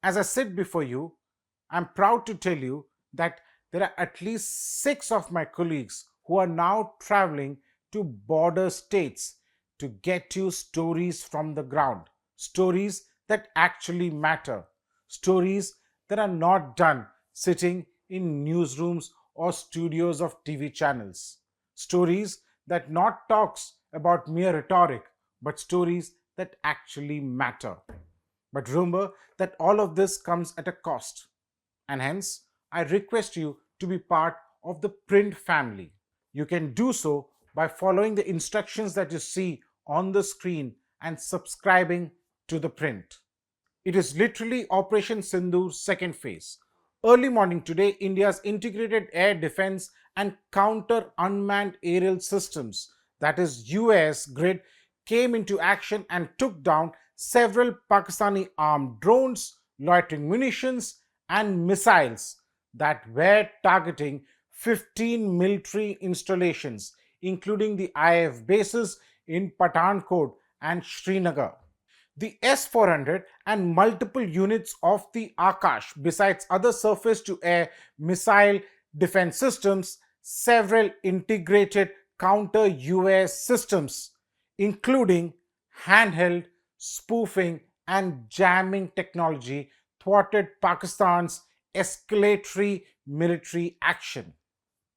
As I sit before you, I'm proud to tell you that there are at least 6 of my colleagues who are now traveling to border states to get you stories from the ground, stories that actually matter, stories that are not done sitting in newsrooms or studios of TV channels, stories that not talks about mere rhetoric, but stories that actually matter. But remember that all of this comes at a cost, and hence I request you to be part of the Print family. You can do so by following the instructions that you see on the screen and subscribing to the Print. It is literally Operation Sindoor's second phase. Early morning today, India's integrated air defense and counter-unmanned aerial systems, that is US grid, came into action and took down several Pakistani armed drones, loitering munitions, and missiles that were targeting 15 military installations, including the IAF bases in Pathankot and Srinagar. The S-400 and multiple units of the Akash, besides other surface-to-air missile defense systems, several integrated counter-UAS systems, including handheld, spoofing, and jamming technology, thwarted Pakistan's escalatory military action.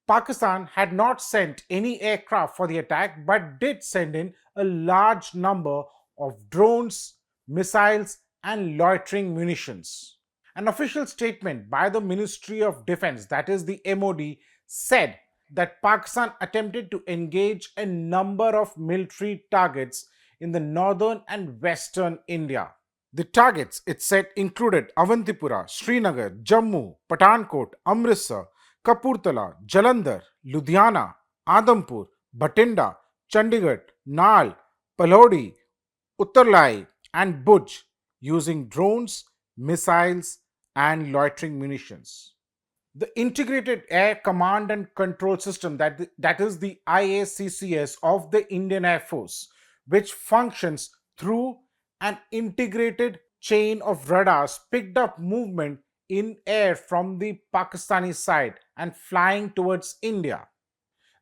Pakistan had not sent any aircraft for the attack but did send in a large number of drones, missiles, and loitering munitions. An official statement by the Ministry of Defense, that is the MOD, said that Pakistan attempted to engage a number of military targets in the northern and western India. The targets, it said, included Avantipura, Srinagar, Jammu, Pathankot, Amritsar, Kapurthala, Jalandhar, Ludhiana, Adampur, Bhatinda, Chandigarh, Nal, Palodi, Uttarlai, and Bhuj, using drones, missiles, and loitering munitions. The Integrated Air Command and Control System, that is the IACCS of the Indian Air Force, which functions through an integrated chain of radars, picked up movement in air from the Pakistani side and flying towards India.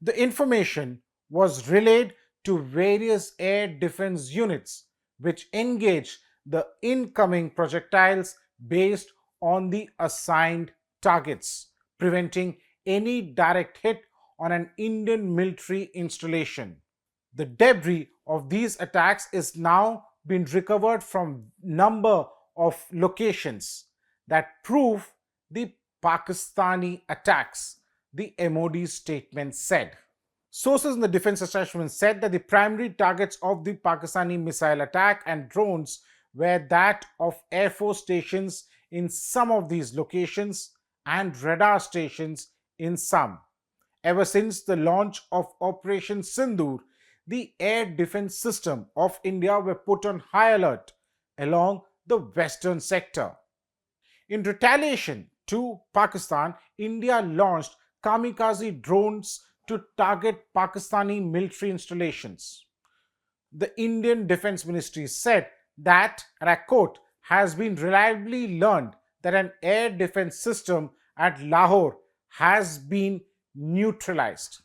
The information was relayed to various air defense units, which engaged the incoming projectiles based on the assigned targets, preventing any direct hit on an Indian military installation. The debris of these attacks is now being recovered from number of locations that prove the Pakistani attacks, the MOD statement said. Sources in the defense establishment said that the primary targets of the Pakistani missile attack and drones were that of Air Force stations in some of these locations and radar stations in some. Ever since the launch of Operation Sindoor, the air defense system of India were put on high alert along the western sector. In retaliation to Pakistan, India launched kamikaze drones to target Pakistani military installations. The Indian Defense Ministry said that, and I quote, has been reliably learned that an air defense system at Lahore has been neutralized.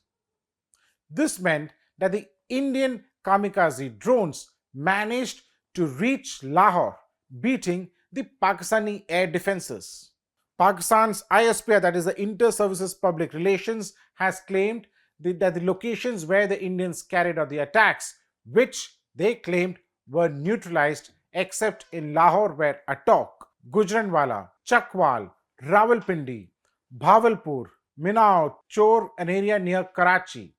This meant that the Indian kamikaze drones managed to reach Lahore, beating the Pakistani air defenses. Pakistan's ISPR, that is the Inter-Services Public Relations, has claimed that the locations where the Indians carried out the attacks, which they claimed were neutralized except in Lahore, where Attock, Gujranwala, Chakwal, Rawalpindi, Bhavalpur, Minaut, Chor, an area near Karachi.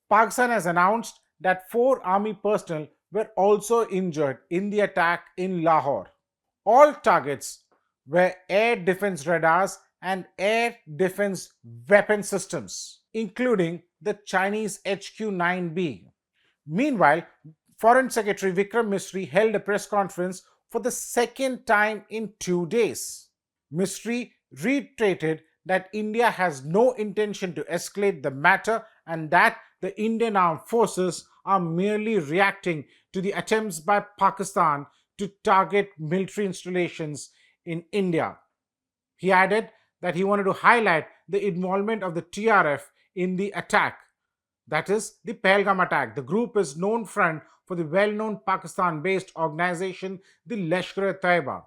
Pakistan has announced that 4 army personnel were also injured in the attack in Lahore. All targets were air defense radars and air defense weapon systems, including the Chinese HQ-9B. Meanwhile, Foreign Secretary Vikram Misri held a press conference for the second time in 2 days. Misri reiterated that India has no intention to escalate the matter and that the Indian armed forces are merely reacting to the attempts by Pakistan to target military installations in India. He added that he wanted to highlight the involvement of the TRF in the attack, that is, the Pahalgam attack. The group is known front for the well known Pakistan based organization, the Lashkar-e-Taiba.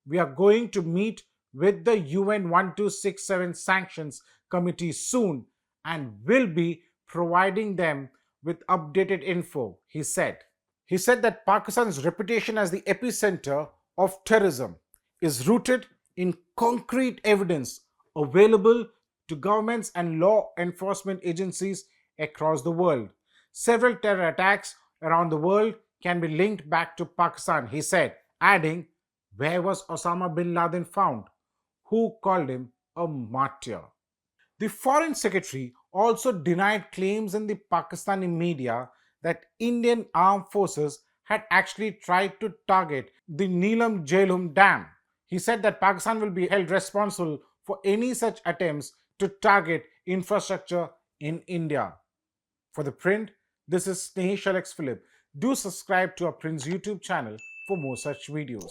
We are going to meet with the UN 1267 Sanctions Committee soon and will be providing them with updated info, he said. He said that Pakistan's reputation as the epicenter of terrorism is rooted in concrete evidence available to governments and law enforcement agencies across the world. Several terror attacks around the world can be linked back to Pakistan, he said, adding, where was Osama bin Laden found? Who called him a martyr? The foreign secretary also denied claims in the Pakistani media that Indian armed forces had actually tried to target the Neelam Jhelum Dam. He said that Pakistan will be held responsible for any such attempts to target infrastructure in India. For The Print, this is Snehesh Alex Philip. Do subscribe to our Print's YouTube channel for more such videos.